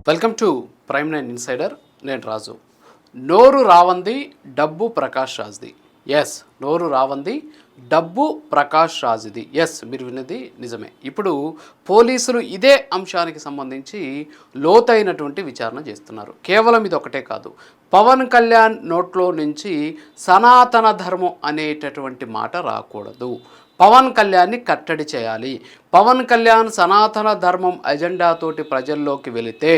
Welcome to prime nine insider. నేను రాజు. నోరు రావంది డబ్బు ప్రకాష్ రాజ్ది. ఎస్, నోరు రావంది డబ్బు ప్రకాష్ రాజ్ది. ఎస్, మీరు విన్నది నిజమే. ఇప్పుడు పోలీసులు ఇదే అంశానికి సంబంధించి లోతైనటువంటి విచారణ చేస్తున్నారు. కేవలం ఇది ఒకటే కాదు, పవన్ కళ్యాణ్ నోట్లో నుంచి సనాతన ధర్మం అనేటటువంటి మాట రాకూడదు, పవన్ కళ్యాణ్ని కట్టడి చేయాలి, పవన్ కళ్యాణ్ సనాతన ధర్మం ఎజెండాతోటి ప్రజల్లోకి వెళితే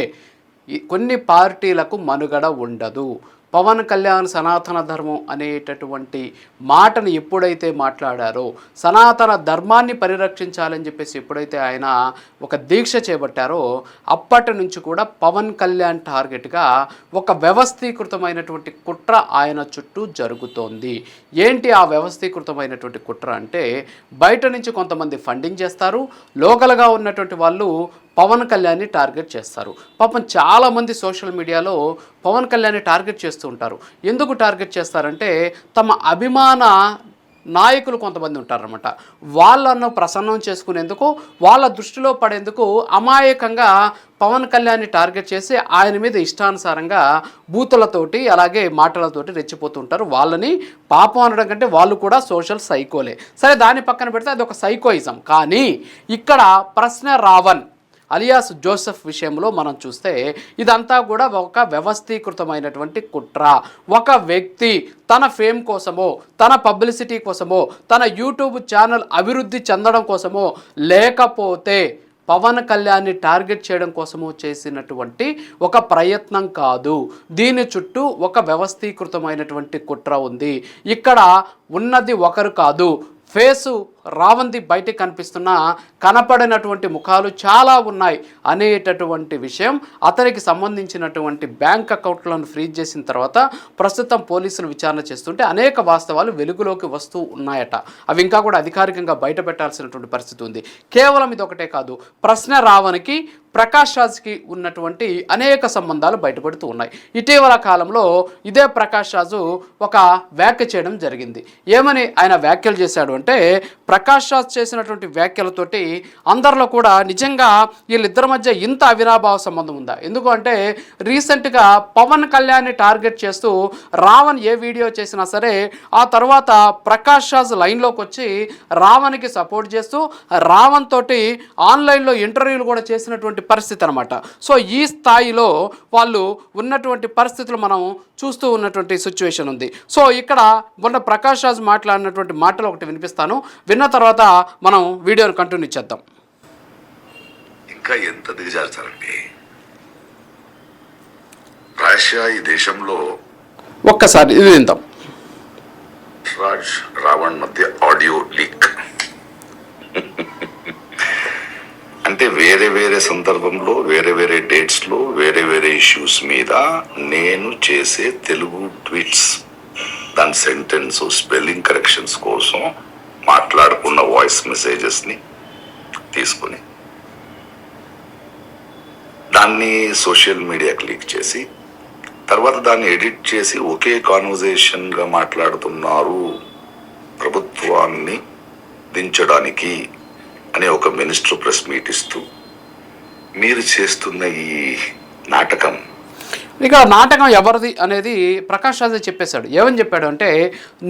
కొన్ని పార్టీలకు మనుగడ ఉండదు, పవన్ కళ్యాణ్ సనాతన ధర్మం అనేటటువంటి మాటను ఎప్పుడైతే మాట్లాడారో, సనాతన ధర్మాన్ని పరిరక్షించాలని చెప్పేసి ఎప్పుడైతే ఆయన ఒక దీక్ష చేపట్టారో అప్పటి నుంచి కూడా పవన్ కళ్యాణ్ టార్గెట్గా ఒక వ్యవస్థీకృతమైనటువంటి కుట్ర ఆయన చుట్టూ జరుగుతోంది. ఏంటి ఆ వ్యవస్థీకృతమైనటువంటి కుట్ర అంటే, బయట నుంచి కొంతమంది ఫండింగ్ చేస్తారు, లోకల్గా ఉన్నటువంటి వాళ్ళు పవన్ కళ్యాణ్ని టార్గెట్ చేస్తారు. పాపం చాలామంది సోషల్ మీడియాలో పవన్ కళ్యాణ్ని టార్గెట్ చేస్తూ ఉంటారు. ఎందుకు టార్గెట్ చేస్తారంటే, తమ అభిమాన నాయకులు కొంతమంది ఉంటారన్నమాట. వాళ్ళను ప్రసన్నం చేసుకునేందుకు, వాళ్ళ దృష్టిలో పడేందుకు అమాయకంగా పవన్ కళ్యాణ్ని టార్గెట్ చేసి ఆయన మీద ఇష్టానుసారంగా బూతులతోటి అలాగే మాటలతోటి రెచ్చిపోతుంటారు. వాళ్ళని పాపం అనడం కంటే వాళ్ళు కూడా సోషల్ సైకోలే. సరే, దాన్ని పక్కన పెడితే అది ఒక సైకోయిజం. కానీ ఇక్కడ ప్రశ్న రావణ్ అలియాస్ జోసెఫ్ విషయంలో మనం చూస్తే ఇదంతా కూడా ఒక వ్యవస్థీకృతమైనటువంటి కుట్ర. ఒక వ్యక్తి తన ఫేమ్ కోసమో, తన పబ్లిసిటీ కోసమో, తన యూట్యూబ్ ఛానల్ అభివృద్ధి చెందడం కోసమో, లేకపోతే పవన్ కళ్యాణ్ని టార్గెట్ చేయడం కోసమో చేసినటువంటి ఒక ప్రయత్నం కాదు. దీని చుట్టూ ఒక వ్యవస్థీకృతమైనటువంటి కుట్ర ఉంది. ఇక్కడ ఉన్నది ఒకరు కాదు, ఫేసు రావంది బయటికి కనిపిస్తున్న కనపడినటువంటి ముఖాలు చాలా ఉన్నాయి అనేటటువంటి విషయం, అతనికి సంబంధించినటువంటి బ్యాంక్ అకౌంట్లను ఫ్రీజ్ చేసిన తర్వాత ప్రస్తుతం పోలీసులు విచారణ చేస్తుంటే అనేక వాస్తవాలు వెలుగులోకి వస్తూ ఉన్నాయట. అవి ఇంకా కూడా అధికారికంగా బయట పెట్టాల్సినటువంటి పరిస్థితి ఉంది. కేవలం ఇది ఒకటే కాదు, ప్రశ్న రావణ్కి ప్రకాష్ రాజ్కి ఉన్నటువంటి అనేక సంబంధాలు బయటపడుతూ ఉన్నాయి. ఇటీవల కాలంలో ఇదే ప్రకాష్ రాజు ఒక వ్యాఖ్య చేయడం జరిగింది. ఏమని ఆయన వ్యాఖ్యలు చేశాడు అంటే, ప్రకాష్ రాజ్ చేసినటువంటి వ్యాఖ్యలతోటి అందరిలో కూడా నిజంగా వీళ్ళిద్దరి మధ్య ఇంత అవినాభావ సంబంధం ఉందా? ఎందుకు అంటే, రీసెంట్గా పవన్ కళ్యాణ్ని టార్గెట్ చేస్తూ రావణ్ ఏ వీడియో చేసినా సరే ఆ తర్వాత ప్రకాష్ రాజ్ లైన్లోకి వచ్చి రావణ్కి సపోర్ట్ చేస్తూ రావణ్ తోటి ఆన్లైన్లో ఇంటర్వ్యూలు కూడా చేసినటువంటి పరిస్థితి అనమాట. సో ఈ స్థాయిలో వాళ్ళు ఉన్నటువంటి పరిస్థితులు మనం చూస్తూ ఉన్నటువంటి సిచ్యువేషన్ ఉంది. సో ఇక్కడ మొన్న ప్రకాష్ రాజ్ మాట్లాడినటువంటి మాటలు ఒకటి వినిపిస్తాను, విన్న తర్వాత మనం వీడియోని కంటిన్యూ చేద్దాం. ఇంకా ఎంత దిగజార్చాలండి రష్యా ఈ దేశంలో. ఒక్కసారి ఇది విందాం. రాజ్ రావణ్ మధ్య ఆడియో లీక్ అంటే వేరే వేరే సందర్భంలో వేరే వేరే డేట్స్లో వేరే వేరే ఇష్యూస్ మీద నేను చేసే తెలుగు ట్వీట్స్, దాని సెంటెన్స్ స్పెల్లింగ్ కరెక్షన్స్ కోసం మాట్లాడుకున్న వాయిస్ మెసేజెస్ని తీసుకుని దాన్ని సోషల్ మీడియాకి లీక్ చేసి తర్వాత దాన్ని ఎడిట్ చేసి ఒకే కాన్వర్జేషన్గా మాట్లాడుతున్నారు ప్రభుత్వాన్ని దించడానికి అనే ఒక మినిస్టర్ ప్రెస్ మీట్ ఇస్తూ మీరు చేస్తున్న ఈ నాటకం. ఇక నాటకం ఎవరిది అనేది ప్రకాష్ రాజ్ చెప్పేశాడు. ఏమని చెప్పాడు అంటే,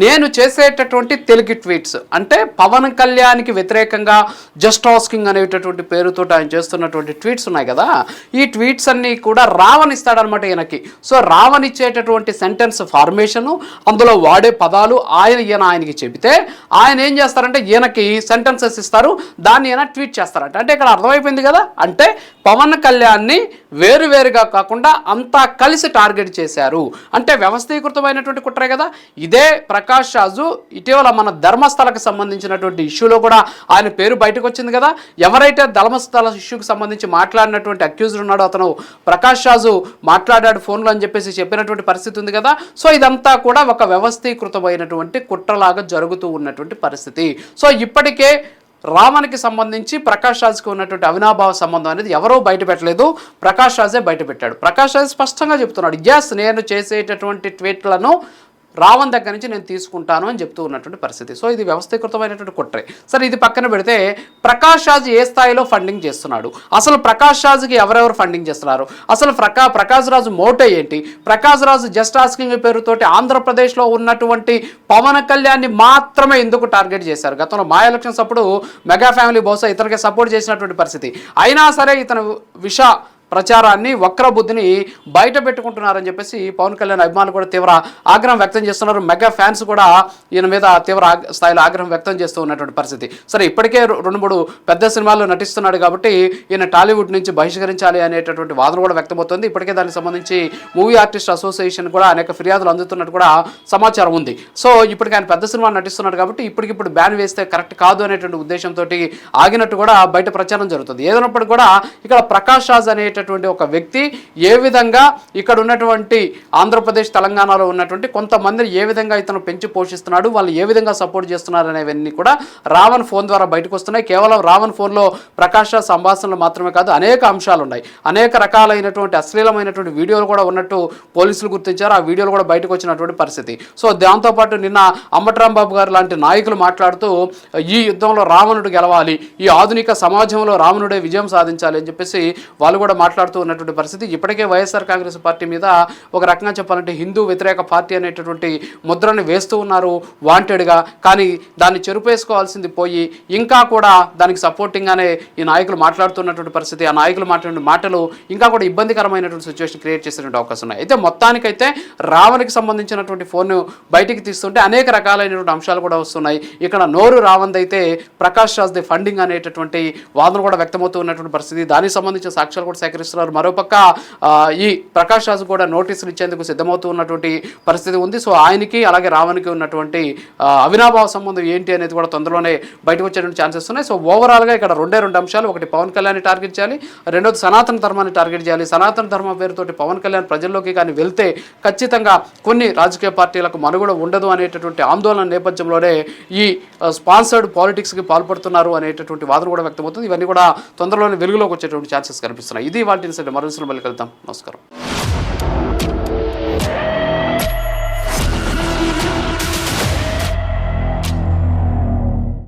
నేను చేసేటటువంటి తెలుగు ట్వీట్స్ అంటే పవన్ కళ్యాణ్కి వ్యతిరేకంగా జస్ట్ ఆస్కింగ్ అనేటటువంటి పేరుతో ఆయన చేస్తున్నటువంటి ట్వీట్స్ ఉన్నాయి కదా, ఈ ట్వీట్స్ అన్నీ కూడా రావణ్ ఇస్తాడనమాట ఈయనకి. సో రావణ్ ఇచ్చేటటువంటి సెంటెన్స్ ఫార్మేషను, అందులో వాడే పదాలు ఆయనకి చెబితే ఆయన ఏం చేస్తారంటే ఈయనకి సెంటెన్సెస్ ఇస్తారు, దాన్ని ఈయన ట్వీట్ చేస్తారంట. అంటే ఇక్కడ అర్థమైపోయింది కదా, అంటే పవన్ కళ్యాణ్ని వేరువేరుగా కాకుండా అంతా కలిసి టార్గెట్ చేశారు. అంటే వ్యవస్థీకృతమైనటువంటి కుట్రే కదా. ఇదే ప్రకాష్ రాజు ఇటీవల మన ధర్మస్థలకు సంబంధించినటువంటి ఇష్యూలో కూడా ఆయన పేరు బయటకు వచ్చింది కదా. ఎవరైతే ధర్మస్థల ఇష్యూకి సంబంధించి మాట్లాడినటువంటి అక్యూజ్డ్ ఉన్నాడో అతను ప్రకాష్ రాజు మాట్లాడాడు ఫోన్లో అని చెప్పేసి చెప్పినటువంటి పరిస్థితి ఉంది కదా. సో ఇదంతా కూడా ఒక వ్యవస్థీకృతమైనటువంటి కుట్రలాగా జరుగుతూ ఉన్నటువంటి పరిస్థితి. సో ఇప్పటికే రావణ్కి సంబంధించి ప్రకాష్ రాజ్కి ఉన్నటువంటి అవినాభావ సంబంధం అనేది ఎవరో బయట పెట్టలేదు, ప్రకాష్ రాజే బయట పెట్టాడు. ప్రకాష్ రాజ్ స్పష్టంగా చెప్తున్నాడు, ఎస్ నేను చేసేటటువంటి ట్వీట్లను రావణ్ దగ్గర నుంచి నేను తీసుకుంటాను అని చెప్తూ ఉన్నటువంటి పరిస్థితి. సో ఇది వ్యవస్థీకృతమైనటువంటి కుట్రే. సరే ఇది పక్కన పెడితే ప్రకాష్ రాజ్ ఏ స్థాయిలో ఫండింగ్ చేస్తున్నాడు, అసలు ప్రకాష్ రాజ్కి ఎవరెవరు ఫండింగ్ చేస్తున్నారు, అసలు ప్రకాష్ రాజు మోటో ఏంటి, ప్రకాష్ రాజు జస్ట్ ఆస్కింగ్ పేరుతోటి ఆంధ్రప్రదేశ్లో ఉన్నటువంటి పవన్ కళ్యాణ్ని మాత్రమే ఎందుకు టార్గెట్ చేశారు? గతంలో మా ఎలక్షన్స్ అప్పుడు మెగా ఫ్యామిలీ బహుశా ఇతనికి సపోర్ట్ చేసినటువంటి పరిస్థితి అయినా సరే ఇతను ప్రచారాన్ని వక్ర బుద్ధిని బయట పెట్టుకుంటున్నారని చెప్పేసి పవన్ కళ్యాణ్ అభిమానులు కూడా తీవ్ర ఆగ్రహం వ్యక్తం చేస్తున్నారు. మెగా ఫ్యాన్స్ కూడా ఈయన మీద తీవ్ర స్థాయిలో ఆగ్రహం వ్యక్తం చేస్తూ ఉన్నటువంటి పరిస్థితి. సరే ఇప్పటికే 2-3 పెద్ద సినిమాల్లో నటిస్తున్నాడు కాబట్టి ఈయన టాలీవుడ్ నుంచి బహిష్కరించాలి అనేటటువంటి వాదన కూడా వ్యక్తమవుతుంది. ఇప్పటికే దానికి సంబంధించి మూవీ ఆర్టిస్ట్ అసోసియేషన్ కూడా అనేక ఫిర్యాదులు అందుతున్నట్టు కూడా సమాచారం ఉంది. సో ఇప్పటికి ఆయన పెద్ద సినిమాలు నటిస్తున్నాడు కాబట్టి ఇప్పటికిప్పుడు బ్యాన్ వేస్తే కరెక్ట్ కాదు అనేటువంటి ఉద్దేశంతో ఆగినట్టు కూడా బయట ప్రచారం జరుగుతుంది. ఏదైనప్పటికీ కూడా ఇక్కడ ప్రకాష్ రాజ్ అనేటటువంటి ఒక వ్యక్తి ఏ విధంగా ఇక్కడ ఉన్నటువంటి ఆంధ్రప్రదేశ్ తెలంగాణలో ఉన్నటువంటి కొంతమందిని ఏ విధంగా ఇతను పెంచి పోషిస్తున్నాడు, వాళ్ళు ఏ విధంగా సపోర్ట్ చేస్తున్నారు అనేవన్నీ కూడా రావణ్ ఫోన్ ద్వారా బయటకు వస్తున్నాయి. కేవలం రావణ్ ఫోన్లో ప్రకాష్ రాజ్ సంభాషణలు మాత్రమే కాదు, అనేక అంశాలు ఉన్నాయి, అనేక రకాలైనటువంటి అశ్లీలమైనటువంటి వీడియోలు కూడా ఉన్నట్టు పోలీసులు గుర్తించారు. ఆ వీడియోలు కూడా బయటకు వచ్చినటువంటి పరిస్థితి. సో దాంతోపాటు నిన్న అంబట్రాంబాబు గారు లాంటి నాయకులు మాట్లాడుతూ ఈ యుద్ధంలో రావణుడు గెలవాలి, ఈ ఆధునిక సమాజంలో రావణుడే విజయం సాధించాలి అని చెప్పేసి వాళ్ళు కూడా మాట్లాడుతూ ఉన్నటువంటి పరిస్థితి. ఇప్పటికే వైఎస్ఆర్ కాంగ్రెస్ పార్టీ మీద ఒక రకంగా చెప్పాలంటే హిందూ వ్యతిరేక పార్టీ అనేటటువంటి ముద్రని వేస్తూ ఉన్నారు వాంటెడ్గా. కానీ దాన్ని చెరుపేసుకోవాల్సింది పోయి ఇంకా కూడా దానికి సపోర్టింగ్గానే ఈ నాయకులు మాట్లాడుతున్నటువంటి పరిస్థితి. ఆ నాయకులు మాట్లాడిన మాటలు ఇంకా కూడా ఇబ్బందికరమైనటువంటి సిచ్యువేషన్ క్రియేట్ చేసేటువంటి అవకాశం ఉన్నాయి. అయితే మొత్తానికైతే రావణ్కి సంబంధించినటువంటి ఫోన్ బయటికి తీస్తుంటే అనేక రకాలైనటువంటి అంశాలు కూడా వస్తున్నాయి. ఇక్కడ నోరు రావణ్ అయితే ప్రకాష్ రాజ్ ది ఫండింగ్ అనేటటువంటి వాదన కూడా వ్యక్తమవుతూ ఉన్నటువంటి పరిస్థితి. దానికి సంబంధించిన సాక్ష్యాలు కూడా సేకరిస్తున్నారు. మరోపక్క ఈ ప్రకాష్ రాజు కూడా నోటీసులు ఇచ్చేందుకు సిద్ధమవుతూ ఉన్నటువంటి పరిస్థితి ఉంది. సో ఆయనకి అలాగే రావణ్కి ఉన్నటువంటి అవినాభావ సంబంధం ఏంటి అనేది కూడా తొందరలోనే బయటకు వచ్చేటువంటి ఛాన్సెస్ ఉన్నాయి. సో ఓవరాల్గా ఇక్కడ 2 అంశాలు, ఒకటి పవన్ కళ్యాణ్ టార్గెట్ చేయాలి, రెండోది సనాతన ధర్మాన్ని టార్గెట్ చేయాలి. సనాతన ధర్మం పేరుతోటి పవన్ కళ్యాణ్ ప్రజల్లోకి కానీ వెళ్తే ఖచ్చితంగా కొన్ని రాజకీయ పార్టీలకు మనుగడ ఉండదు అనేటటువంటి ఆందోళన నేపథ్యంలోనే ఈ స్పాన్సర్డ్ పాలిటిక్స్కి పాల్పడుతున్నారు అనేటటువంటి వాదన కూడా వ్యక్తమవుతుంది. ఇవన్నీ కూడా తొందరలోనే వెలుగులోకి వచ్చేటువంటి ఛాన్సెస్ కనిపిస్తున్నాయి. ఇది వాటి మరో మళ్ళీ కలుద్దాం. నమస్కారం.